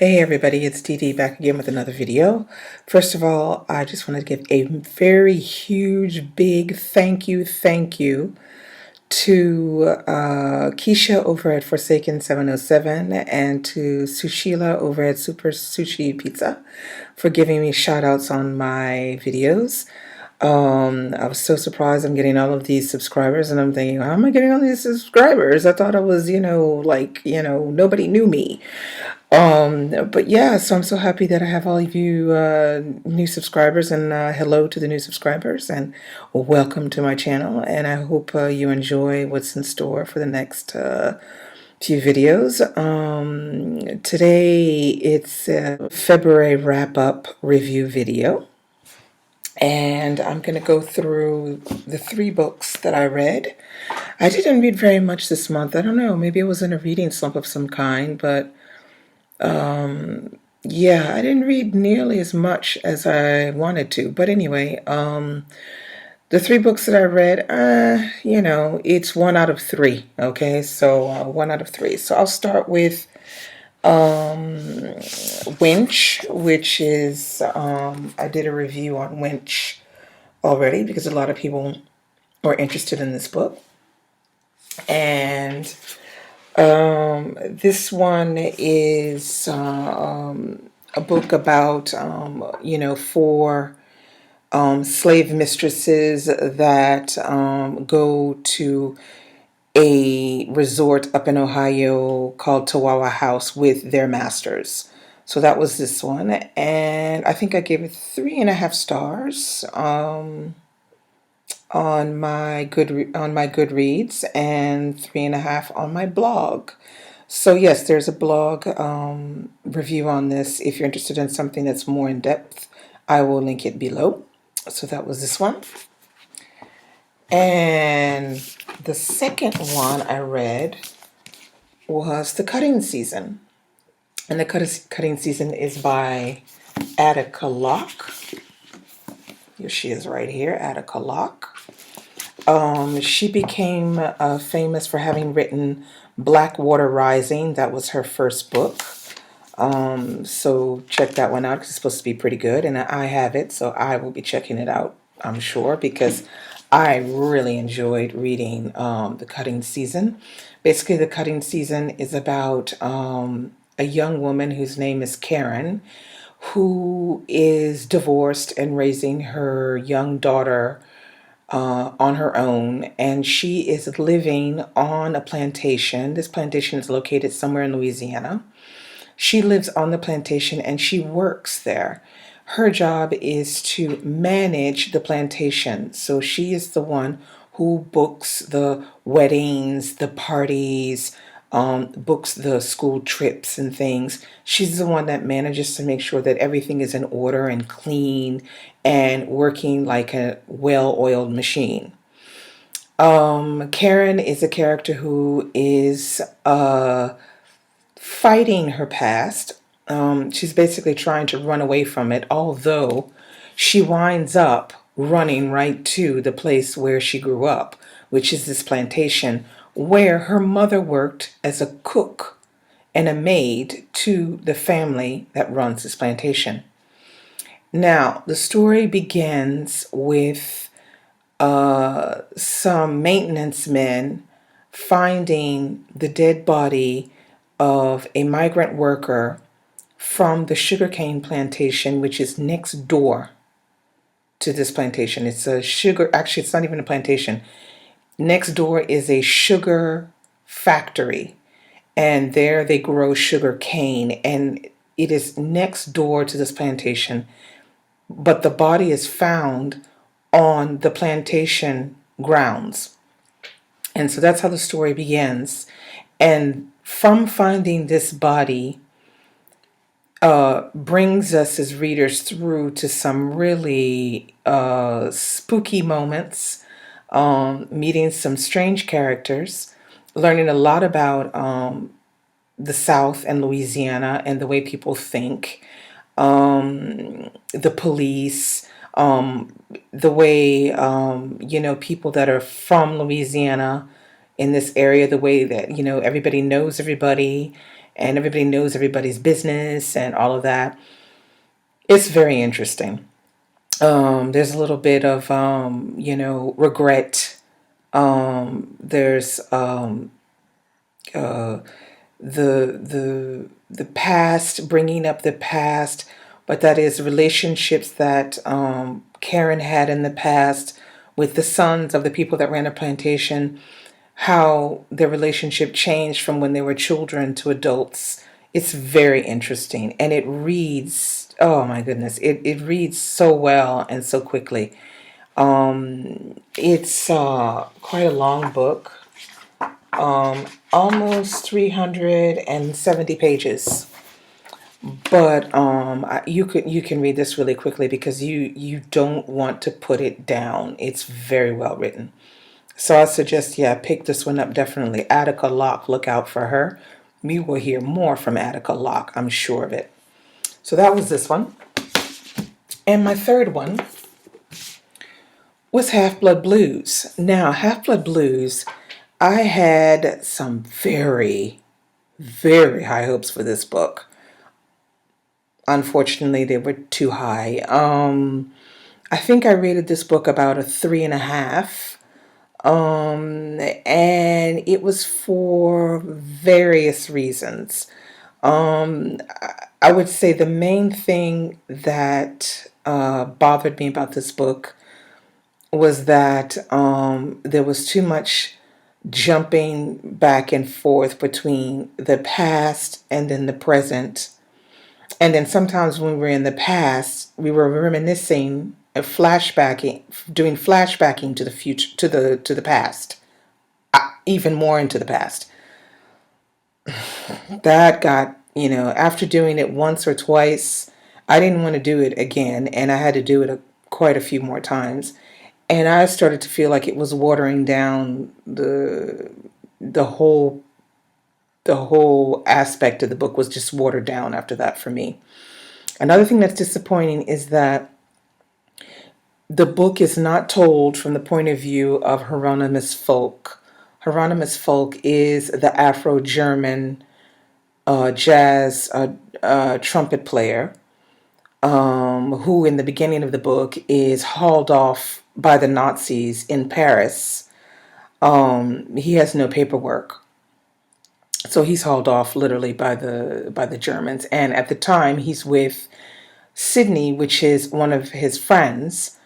Hey everybody, it's Dee Dee back again with another video. First of all, I just want to give a very huge, big thank you to Kesha over at Forsaken 707 and to Susheela over at Super Sushi Pizza for giving me shout outs on my videos. I was so surprised I'm getting all of these subscribers, and I'm thinking, how am I getting all these subscribers? I thought I was, nobody knew me. But yeah, so I'm so happy that I have all of you new subscribers, and hello to the new subscribers, and welcome to my channel. And I hope you enjoy what's in store for the next few videos. Today it's a February wrap-up review video, and I'm going to go through the 3 books that I read. I didn't read very much this month. I don't know, maybe it was in a reading slump of some kind, but yeah, I didn't read nearly as much as I wanted to. But anyway, the 3 books that I read, it's 1 out of 3. Okay, so 1 out of 3. So I'll start with Winch, which is, I did a review on Winch already because a lot of people were interested in this book. And this one is a book about, 4 slave mistresses that go to a resort up in Ohio called Tawawa House with their masters. So that was this one, and I think I gave it 3.5 stars on my Goodreads and 3.5 on my blog. So yes, there's a blog review on this. If you're interested in something that's more in depth, I will link it below. So that was this one. And the second one I read was The Cutting Season. And The Cutting Season is by Attica Locke. Here she is right here, Attica Locke. She became famous for having written Blackwater Rising. That was her first book. So check that one out because it's supposed to be pretty good. And I have it, so I will be checking it out, I'm sure, because I really enjoyed reading The Cutting Season. Basically, The Cutting Season is about a young woman whose name is Karen, who is divorced and raising her young daughter on her own, and she is living on a plantation. This plantation is located somewhere in Louisiana. She lives on the plantation and she works there. Her job is to manage the plantation. So she is the one who books the weddings, the parties, books the school trips and things. She's the one that manages to make sure that everything is in order and clean and working like a well-oiled machine. Karen is a character who is fighting her past. She's basically trying to run away from it, although she winds up running right to the place where she grew up, which is this plantation where her mother worked as a cook and a maid to the family that runs this plantation. Now, the story begins with some maintenance men finding the dead body of a migrant worker from the sugarcane plantation, which is next door to this plantation. It's a actually, it's not even a plantation. Next door is a sugar factory, and there they grow sugar cane, and it is next door to this plantation, but the body is found on the plantation grounds. And so that's how the story begins. And from finding this body brings us as readers through to some really spooky moments, meeting some strange characters, learning a lot about the South and Louisiana and the way people think, the police, the way, people that are from Louisiana in this area, the way that, everybody knows everybody, and everybody knows everybody's business and all of that. It's very interesting. There's a little bit of, regret. There's the past, bringing up the past, but that is relationships that Karen had in the past with the sons of the people that ran a plantation, how their relationship changed from when they were children to adults. It's very interesting, and it reads, oh my goodness, it reads so well and so quickly. It's quite a long book, almost 370 pages. But you can read this really quickly because you don't want to put it down. It's very well written. So I suggest, yeah, pick this one up definitely. Attica Locke, look out for her. We will hear more from Attica Locke, I'm sure of it. So that was this one. And my third one was HalfBlood Blues. Now, HalfBlood Blues, I had some very, very high hopes for this book. Unfortunately, they were too high. I think I rated this book about a 3.5. And it was for various reasons. I would say the main thing that bothered me about this book was that there was too much jumping back and forth between the past and then the present. And then sometimes when we were in the past, we were reminiscing, flashbacking, doing flashbacking to the future, to the past, even more into the past. That got, after doing it once or twice, I didn't want to do it again, and I had to do it quite a few more times. And I started to feel like it was watering down the whole the whole aspect of the book was just watered down after that for me. Another thing that's disappointing is that the book is not told from the point of view of Hieronymus Folk. Hieronymus Folk is the Afro-German jazz trumpet player who in the beginning of the book is hauled off by the Nazis in Paris. He has no paperwork. So he's hauled off literally by the Germans. And at the time he's with Sydney, which is one of his friends,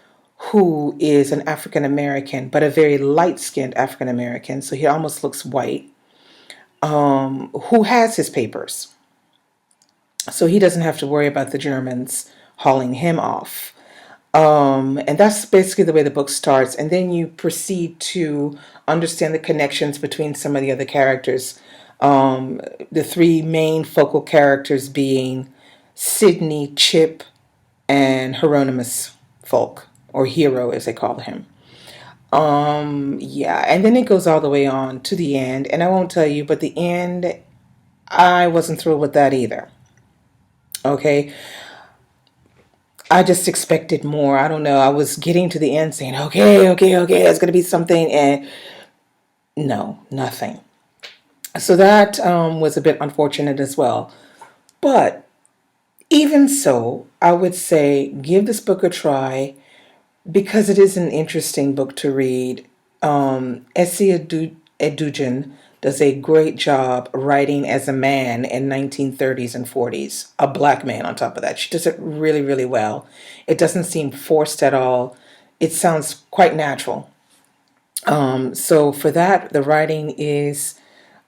who is an African American, but a very light-skinned African American, so he almost looks white, who has his papers. So he doesn't have to worry about the Germans hauling him off. And that's basically the way the book starts. And then you proceed to understand the connections between some of the other characters. The three main focal characters being Sydney, Chip, and Hieronymus Folk, or Hero as they call him. Yeah, and then it goes all the way on to the end, and I won't tell you, but the end, I wasn't thrilled with that either. Okay, I just expected more. I don't know. I was getting to the end saying, okay, it's going to be something, and no, nothing. So that was a bit unfortunate as well. But even so, I would say give this book a try because it is an interesting book to read. Essie Edugen does a great job writing as a man in 1930s and 40s, a black man on top of that. She does it really, really well. It doesn't seem forced at all. It sounds quite natural. So for that, the writing is,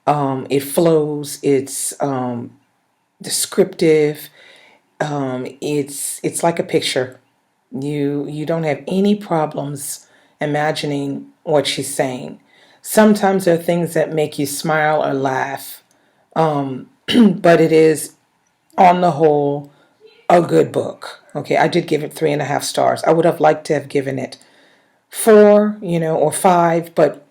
it flows, it's descriptive, it's like a picture. You don't have any problems imagining what she's saying. Sometimes there are things that make you smile or laugh, but it is on the whole a good book. Okay, I did give it 3.5 stars. I would have liked to have given it 4, or 5, but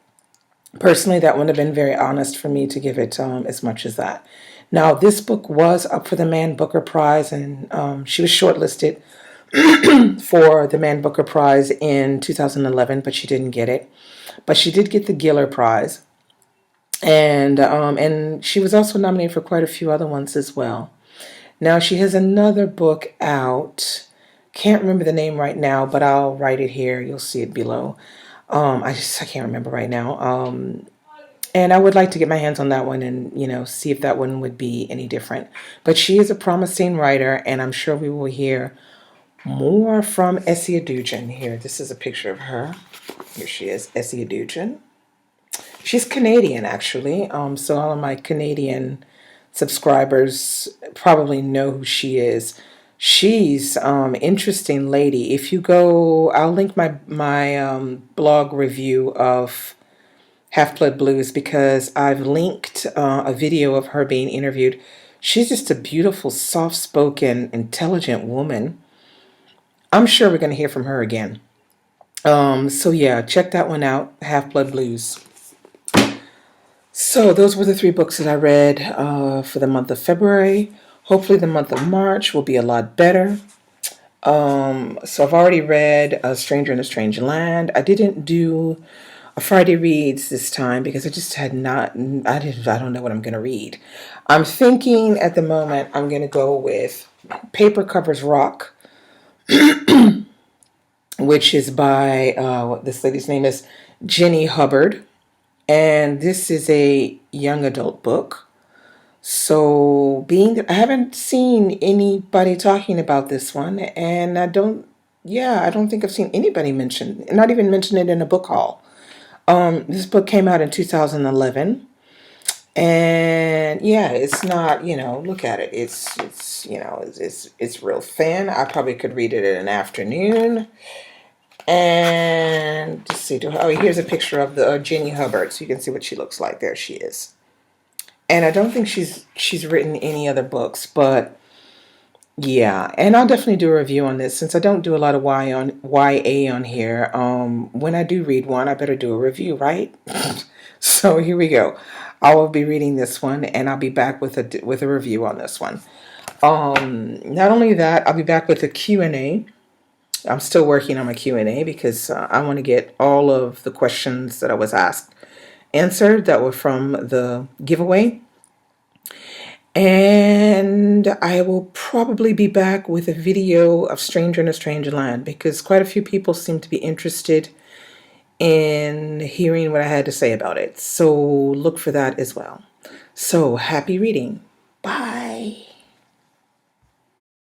personally, that would have been very honest for me to give it as much as that. Now, this book was up for the Man Booker Prize, and she was shortlisted for the Man Booker Prize in 2011, but she didn't get it. But she did get the Giller Prize. And she was also nominated for quite a few other ones as well. Now she has another book out. Can't remember the name right now, but I'll write it here. You'll see it below. I can't remember right now. And I would like to get my hands on that one and, see if that one would be any different. But she is a promising writer, and I'm sure we will hear more from Essie Adujan. Here, this is a picture of her. Here she is, Essie Adujan. She's Canadian, actually. So all of my Canadian subscribers probably know who she is. She's interesting lady. If you go, I'll link my blog review of HalfBlood Blues because I've linked a video of her being interviewed. She's just a beautiful, soft-spoken, intelligent woman. I'm sure we're going to hear from her again. So yeah, check that one out, HalfBlood Blues. So those were the 3 books that I read for the month of February. Hopefully the month of March will be a lot better. So I've already read A Stranger in a Strange Land. I didn't do a Friday reads this time because I just had not, I don't know what I'm going to read. I'm thinking at the moment I'm going to go with Paper Covers Rock, which is by, this lady's name is Jenny Hubbard. And this is a young adult book. So I haven't seen anybody talking about this one, and I don't think I've seen anybody not even mention it in a book haul. This book came out in 2011, and yeah, it's not, look at it. It's real thin. I probably could read it in an afternoon. And let's see, here's a picture of the Jenny Hubbard, so you can see what she looks like. There she is. And I don't think she's written any other books, but yeah. And I'll definitely do a review on this since I don't do a lot of YA on here. When I do read one, I better do a review, right? So here we go. I will be reading this one, and I'll be back with a review on this one. Not only that, I'll be back with a Q&A. I'm still working on my Q&A because I want to get all of the questions that I was asked answered that were from the giveaway. And I will probably be back with a video of Stranger in a Strange Land because quite a few people seem to be interested in hearing what I had to say about it. So look for that as well. So happy reading. Bye.